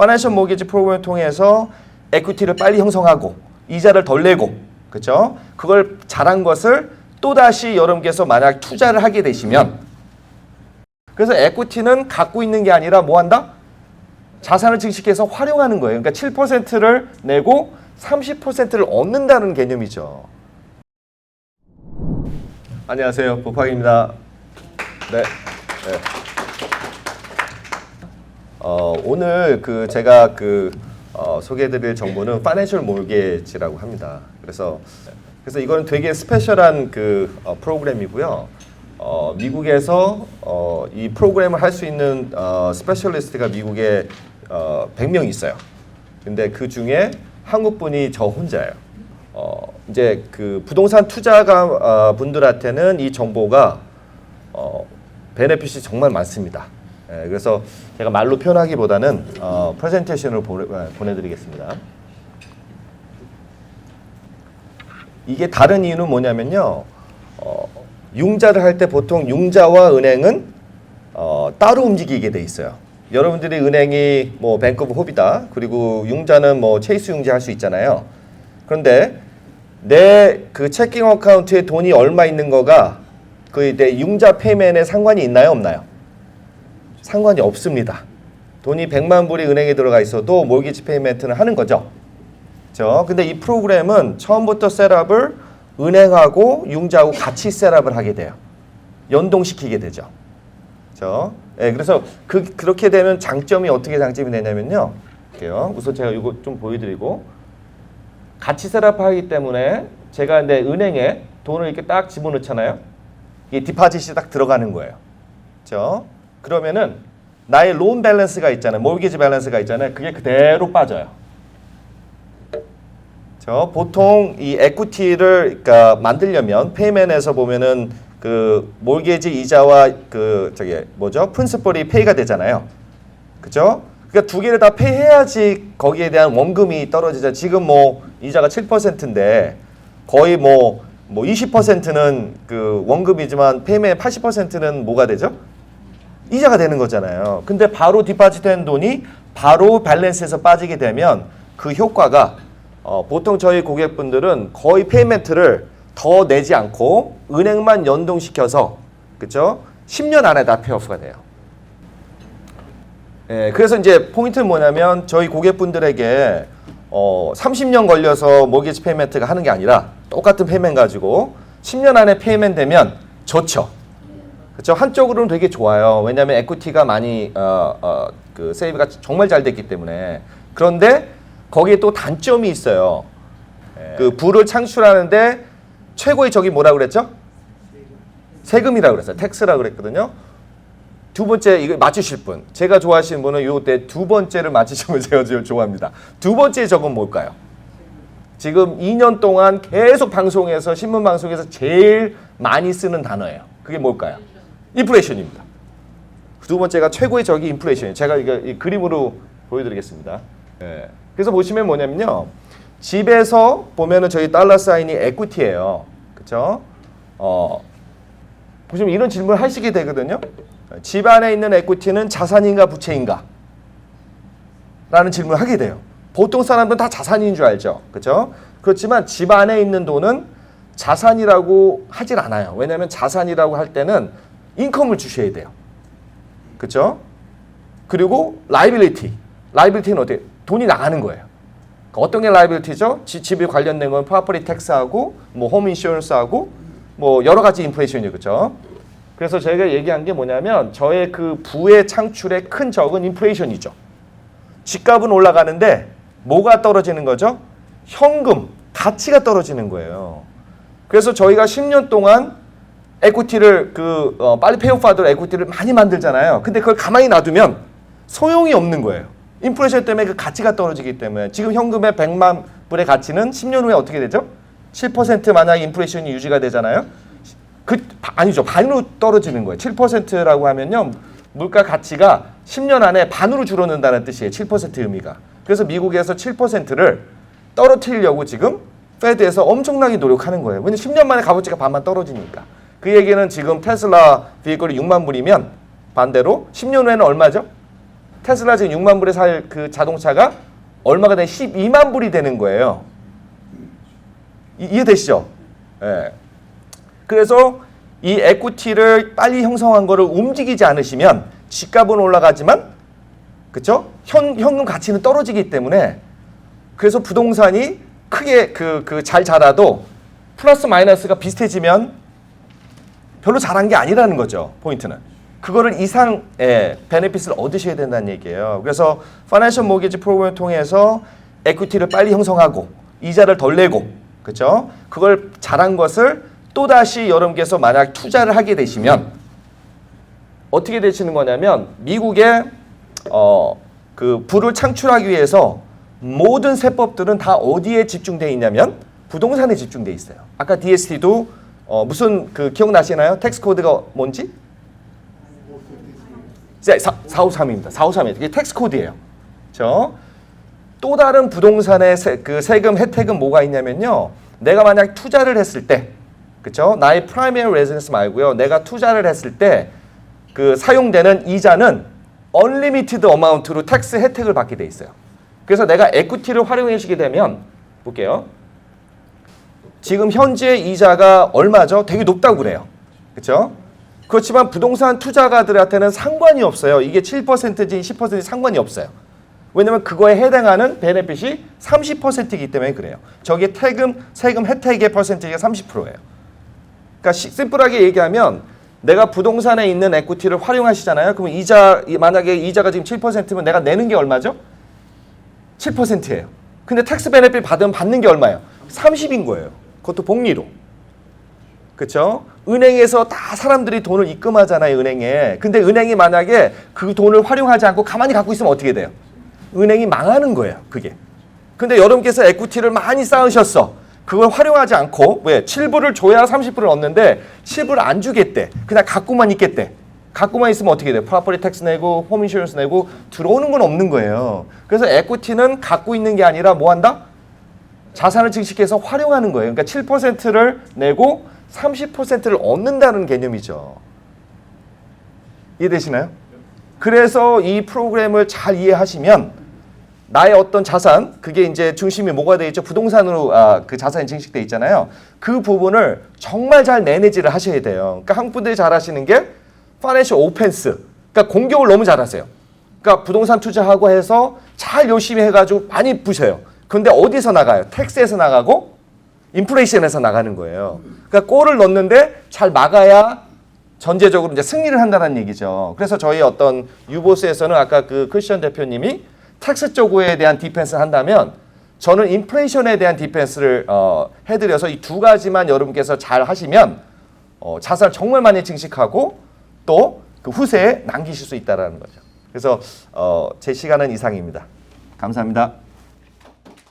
파이낸셜 모기지 프로그램을 통해서 에퀴티를 빨리 형성하고 이자를 덜 내고 그렇죠? 그걸 잘한 것을 또다시 여러분께서 만약 투자를 하게 되시면 그래서 에퀴티는 갖고 있는 게 아니라 뭐 한다? 자산을 증식해서 활용하는 거예요. 그러니까 7%를 내고 30%를 얻는다는 개념이죠. 안녕하세요. 보팍입니다. 네. 오늘 제가 소개해드릴 정보는 파이낸셜 모기지라고 합니다. 그래서 이거는 되게 스페셜한 프로그램이고요. 미국에서 이 프로그램을 할 수 있는 스페셜리스트가 미국에 100명 있어요. 근데 그 중에 한국 분이 저 혼자예요. 이제 부동산 투자가 분들한테는 이 정보가 베네핏이 정말 많습니다. 그래서 제가 말로 표현하기보다는 프레젠테이션을 보내드리겠습니다. 이게 다른 이유는 뭐냐면요. 융자를 할 때 보통 융자와 은행은 따로 움직이게 돼 있어요. 여러분들이 은행이 뭐 뱅크 오브 호비다. 그리고 융자는 뭐 체이스 융자 할 수 있잖아요. 그런데 내 체킹 어카운트에 돈이 얼마 있는 거가 내 융자 페이맨에 상관이 있나요, 없나요? 상관이 없습니다. 돈이 100만 불이 은행에 들어가 있어도 모기지 페이먼트는 하는 거죠. 그렇죠? 근데 이 프로그램은 처음부터 셋업을 은행하고 융자하고 같이 셋업을 하게 돼요. 연동시키게 되죠. 그렇죠? 네, 그래서 그렇게 되면 장점이 어떻게 장점이 되냐면요. 볼게요. 우선 제가 이거 좀 보여드리고 같이 셋업하기 때문에 제가 근데 은행에 돈을 이렇게 딱 집어넣잖아요. 이게 디파짓이 딱 들어가는 거예요. 그렇죠? 그러면은 나의 론 밸런스가 있잖아요. 모기지 밸런스가 있잖아요. 그게 그대로 빠져요. 보통 이 에퀴티를 만들려면 페이맨에서 보면은 몰게지 이자와 프린시플이 페이가 되잖아요. 그죠? 그러니까 두 개를 다 페이해야지 거기에 대한 원금이 떨어지죠. 지금 뭐 이자가 7%인데 거의 뭐 20%는 원금이지만 페이맨의 80%는 뭐가 되죠? 이자가 되는 거잖아요. 근데 바로 디파짓된 돈이 바로 밸런스에서 빠지게 되면 그 효과가 보통 저희 고객분들은 거의 페이먼트를 더 내지 않고 은행만 연동시켜서 그렇죠? 10년 안에 다 페이오프가 돼요. 그래서 이제 포인트는 뭐냐면 저희 고객분들에게 30년 걸려서 모기지 페이먼트가 하는 게 아니라 똑같은 페이먼트 가지고 10년 안에 페이먼트 되면 좋죠. 그렇죠? 한쪽으로는 되게 좋아요. 왜냐하면 에퀴티가 많이 세이브가 정말 잘 됐기 때문에. 그런데 거기에 또 단점이 있어요. 부를 창출하는데 최고의 적이 뭐라고 그랬죠? 세금이라고 그랬어요. 텍스라고 그랬거든요. 두 번째 이거 맞추실 분. 제가 좋아하시는 분은 요때 두 번째를 맞히시면 제가 제일 좋아합니다. 두 번째 적은 뭘까요? 지금 2년 동안 계속 방송에서 신문 방송에서 제일 많이 쓰는 단어예요. 그게 뭘까요? 인플레이션입니다. 두 번째가 최고의 적이 인플레이션이에요. 제가 이거 이 그림으로 보여드리겠습니다. 그래서 보시면 뭐냐면요. 집에서 보면은 저희 달러 사인이 에퀴티예요. 그렇죠? 보시면 이런 질문을 하시게 되거든요. 집 안에 있는 에퀴티는 자산인가 부채인가? 라는 질문을 하게 돼요. 보통 사람들은 다 자산인 줄 알죠. 그렇죠? 그렇지만 집 안에 있는 돈은 자산이라고 하질 않아요. 왜냐하면 자산이라고 할 때는 인컴을 주셔야 돼요. 그렇죠? 그리고 라이빌리티는 어떻게? 돈이 나가는 거예요. 어떤 게 라이빌리티죠? 집에 관련된 건 프로퍼티 텍스하고 뭐 홈 인슈런스하고 뭐 여러 가지 인플레이션이죠. 그렇죠? 그래서 저희가 얘기한 게 뭐냐면 저의 부의 창출의 큰 적은 인플레이션이죠. 집값은 올라가는데 뭐가 떨어지는 거죠? 현금, 가치가 떨어지는 거예요. 그래서 저희가 10년 동안 에퀴티를 빨리 페이오프하도록 에퀴티를 많이 만들잖아요. 근데 그걸 가만히 놔두면 소용이 없는 거예요. 인플레이션 때문에 그 가치가 떨어지기 때문에 지금 현금의 100만 불의 가치는 10년 후에 어떻게 되죠? 7% 만약에 인플레이션이 유지가 되잖아요. 아니죠. 반으로 떨어지는 거예요. 7%라고 하면요. 물가 가치가 10년 안에 반으로 줄어든다는 뜻이에요. 7% 의미가. 그래서 미국에서 7%를 떨어뜨리려고 지금 페드에서 엄청나게 노력하는 거예요. 왜냐면 10년 만에 값어치가 반만 떨어지니까. 그 얘기는 지금 테슬라 비거리 6만 불이면 반대로 10년 후에는 얼마죠? 테슬라 지금 6만 불에 살 그 자동차가 얼마가 되면 12만 불이 되는 거예요. 이해되시죠? 예. 그래서 이 에퀴티를 빨리 형성한 거를 움직이지 않으시면 집값은 올라가지만 그렇죠? 현금 가치는 떨어지기 때문에 그래서 부동산이 크게 잘 자라도 플러스 마이너스가 비슷해지면 별로 잘한 게 아니라는 거죠. 포인트는. 그거를 이상의 베네핏을 얻으셔야 된다는 얘기예요. 그래서 파이낸셜 모기지 프로그램을 통해서 에퀴티를 빨리 형성하고 이자를 덜 내고 그렇죠? 그걸 잘한 것을 또다시 여러분께서 만약 투자를 하게 되시면 어떻게 되시는 거냐면 미국의 그 부를 창출하기 위해서 모든 세법들은 다 어디에 집중되어 있냐면 부동산에 집중되어 있어요. 아까 DST도 무슨 그 기억나시나요? 텍스 코드가 뭔지? 453입니다. 453이에요. 이게 텍스 코드예요. 그렇죠? 또 다른 부동산의 그 세금 혜택은 뭐가 있냐면요. 내가 만약 투자를 했을 때 그렇죠? 나의 프라이머리 레지던스 말고요. 내가 투자를 했을 때 그 사용되는 이자는 언리미티드 어마운트로 텍스 혜택을 받게 돼 있어요. 그래서 내가 에퀴티를 활용해 주게 되면 볼게요. 지금 현재 이자가 얼마죠? 되게 높다고 그래요. 그렇죠? 그렇지만 부동산 투자가들한테는 상관이 없어요. 이게 7%인지 10%인지 상관이 없어요. 왜냐면 그거에 해당하는 베네핏이 30%이기 때문에 그래요. 저게 세금 혜택의 퍼센티지가 30%예요. 그러니까 심플하게 얘기하면 내가 부동산에 있는 에퀴티를 활용하시잖아요. 그러면 만약에 이자가 지금 7%면 내가 내는 게 얼마죠? 7%예요. 근데 텍스 베네핏 받는 게 얼마예요? 30인 거예요. 그것도 복리로. 그렇죠? 은행에서 다 사람들이 돈을 입금하잖아요, 은행에. 근데 은행이 만약에 그 돈을 활용하지 않고 가만히 갖고 있으면 어떻게 돼요? 은행이 망하는 거예요, 그게. 근데 여러분께서 에퀴티를 많이 쌓으셨어. 그걸 활용하지 않고 왜? 7불을 줘야 30불을 얻는데 7불을 안 주겠대. 그냥 갖고만 있겠대. 갖고만 있으면 어떻게 돼요? 프로퍼티 텍스 내고 홈 인슈런스 내고 들어오는 건 없는 거예요. 그래서 에퀴티는 갖고 있는 게 아니라 뭐 한다? 자산을 증식해서 활용하는 거예요. 그러니까 7%를 내고 30%를 얻는다는 개념이죠. 이해되시나요? 그래서 이 프로그램을 잘 이해하시면 나의 어떤 자산, 그게 이제 중심이 뭐가 되어 있죠? 부동산으로 그 자산이 증식되어 있잖아요. 그 부분을 정말 잘 매니지를 하셔야 돼요. 그러니까 한국 분들이 잘 하시는 게 파이낸셜 오펜스. 그러니까 공격을 너무 잘하세요. 그러니까 부동산 투자하고 해서 잘 열심히 해가지고 많이 부셔요. 근데 어디서 나가요? 텍스에서 나가고 인플레이션에서 나가는 거예요. 그러니까 골을 넣는데 잘 막아야 전제적으로 이제 승리를 한다는 얘기죠. 그래서 저희 어떤 유보스에서는 아까 그 크리스천 대표님이 텍스 쪽에 대한 디펜스를 한다면 저는 인플레이션에 대한 디펜스를 해드려서 이 두 가지만 여러분께서 잘 하시면 자산을 정말 많이 증식하고 또 그 후세에 남기실 수 있다는 거죠. 그래서 제 시간은 이상입니다. 감사합니다.